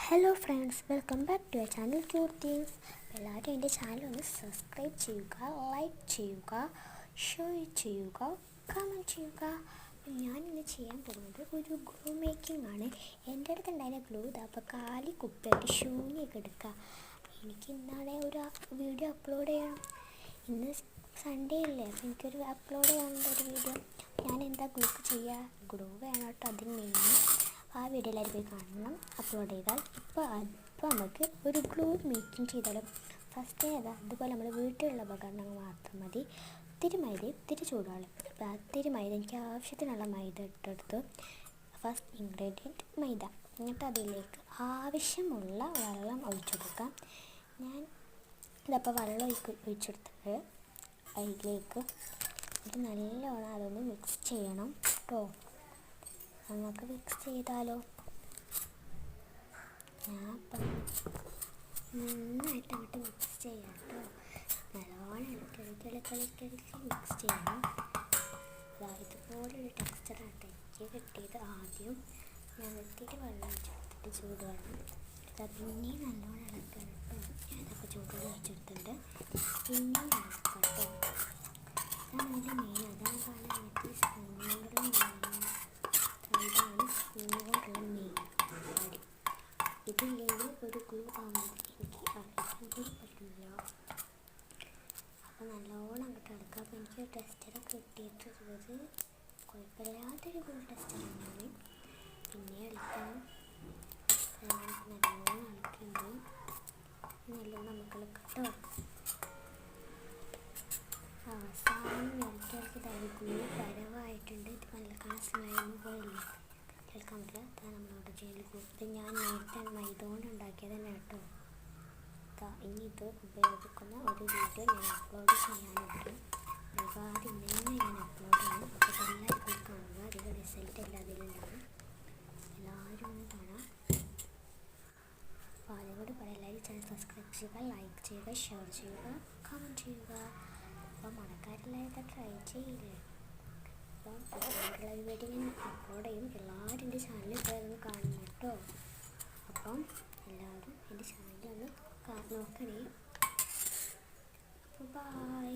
Hello friends, welcome back to channel cute things. എല്ലാവരും എൻ്റെ channel ഒന്ന് സബ്സ്ക്രൈബ് ചെയ്യുക, ലൈക്ക് ചെയ്യുക, ഷെയർ ചെയ്യുക, കമൻറ്റ് ചെയ്യുക. ഞാനിന്ന് ചെയ്യാൻ പോകുന്നത് ഒരു ഗ്ലൂ മേക്കിംഗ് ആണ്. എൻ്റെ അടുത്ത് ഉണ്ടായിരുന്ന ഗ്ലൂ അപ്പോൾ കാലി കുപ്പിയായിട്ട് ഷൂനിയൊക്കെ എടുക്കുക. എനിക്ക് ഇന്നാണെ ഒരു വീഡിയോ അപ്ലോഡ് ചെയ്യണം. ഇന്ന് സൺഡേ അല്ലേ, അപ്പോൾ എനിക്കൊരു അപ്ലോഡ് ചെയ്യാനുള്ള ഒരു വീഡിയോ. ഞാൻ എന്താ ഗ്ലൂ ചെയ്യുക, ഗ്ലൂ വേണം കേട്ടോ അതിന് മെയിൻ. ആ വീഡിയോ എല്ലാവരും പോയി കാണണം, അപ്ലോഡ് ചെയ്താൽ. ഇപ്പോൾ നമുക്ക് ഒരു ഗ്ലൂ മേക്കിംഗ് ചെയ്താലും ഫസ്റ്റ് അതുപോലെ നമ്മൾ വീട്ടിലുള്ള ഉപകരണങ്ങൾ മാത്രം മതി. ഇത്തിരി മൈദ, ഇത്തിരി ചൂടുവെള്ളം. അപ്പോൾ ഇത്തിരി മൈദ, എനിക്ക് ആവശ്യത്തിനുള്ള മൈദ ഇട്ടെടുത്തു. ഫസ്റ്റ് ഇൻഗ്രീഡിയൻറ്റ് മൈദ. എന്നിട്ട് അതിലേക്ക് ആവശ്യമുള്ള വെള്ളം ഒഴിച്ചെടുക്കാം. ഞാൻ ഇതപ്പോൾ വെള്ളം ഒഴിച്ചെടുത്തിട്ട് അതിലേക്ക് ഇത് നല്ലോണം അതൊന്ന് മിക്സ് ചെയ്യണം കേട്ടോ. നമുക്ക് മിക്സ് ചെയ്താലോ. ഞാൻ ഇപ്പം നന്നായിട്ട് അങ്ങോട്ട് മിക്സ് ചെയ്യാം കേട്ടോ. നല്ലോണം ഇളക്കി മിക്സ് ചെയ്യണം. ഇതുപോലൊരു ടെക്സ്ചറായിട്ട് എനിക്ക് കിട്ടിയത്. ആദ്യം ഞാൻ ഇത്തിരി വെള്ളം ഒഴിച്ചെടുത്തിട്ട് ചൂടുവെള്ളം പിന്നെയും നല്ലോണം ഇളക്കണം കേട്ടോ. ഞാനപ്പോൾ ചൂടുവെള്ളം ഒഴിച്ചെടുത്തിട്ടുണ്ട്, പിന്നെയും ഇളക്കാം കേട്ടോ. അതാണ് അതിൻ്റെ മെയിൻ. അതാണ് കാരണം എനിക്ക് സ്പൂണുകൊണ്ടുള്ള ഇതാണ് സ്പൂണുകൊണ്ടുള്ള മെയിൻ പരിപാടി. ഇതില്ലെങ്കിൽ ഒരു ഗ്ലൂ ആവുന്നത് എനിക്ക് അറിയാൻ പറ്റില്ല. അപ്പോൾ നല്ലോണം അങ്ങോട്ട് ഇളക്കുക. അപ്പോൾ എനിക്ക് ടെസ്റ്ററൊക്കെ കിട്ടിയിട്ടുള്ളത് കുഴപ്പമില്ലാത്തൊരു ഗ്ലൂ ടെസ്റ്ററാണ്. പിന്നെ ഇളക്കണം, നല്ലോണം ഇളക്കുന്നുണ്ട്. നല്ലോണം നമുക്ക് ഇളക്കാം കേട്ടോ. അവസാനം ഇളക്കി ഗ്ലൂ പരവായിട്ടുണ്ട്. ഇത് നല്ല കാണാൻ സ്ലൈം പോലില്ല, കേൾക്കാൻ പറ്റില്ല. അതാണ് നമ്മളവിടെ ജയിൽ ഗ്ലൂ. ഇത് ഞാൻ നേരത്തെ മൈദ കൊണ്ട് ഉണ്ടാക്കിയത് തന്നെ കേട്ടോ. ഇനി ഇത് ഉപയോഗിക്കുന്ന ഒരു വീഡിയോ ഞാൻ അപ്ലോഡ് ചെയ്യാനുണ്ട്. ഒരുപാട് ഇന്ന് ഞാൻ അപ്ലോഡ് ചെയ്യും. അപ്പോൾ എല്ലാവരും പോയി കാണുക. അതിൻ്റെ റിസൾട്ട് എല്ലാം അതിലുണ്ടാകും. എല്ലാവരും ഒന്ന് കാണാം. അപ്പോൾ അതോട് പറയാം, എല്ലാവരും ചാനൽ സബ്സ്ക്രൈബ് ചെയ്യുക, ലൈക്ക് ചെയ്യുക, ഷെയർ ചെയ്യുക, കമൻറ്റ് ചെയ്യുക. അപ്പോൾ മണക്കാരെല്ലാവരും ട്രൈ ചെയ്യില്ലേ. അപ്പം അതുകൊണ്ടുള്ള ഒരു വീഡിയോ ഞാൻ അപ്ലോഡ് ചെയ്യും. എല്ലാവരും എൻ്റെ ചാനലിൽ കയറി കാണണം കേട്ടോ. അപ്പം എല്ലാവരും എൻ്റെ ചാനലൊന്ന് നോക്കണേ. അപ്പോൾ ബൈ.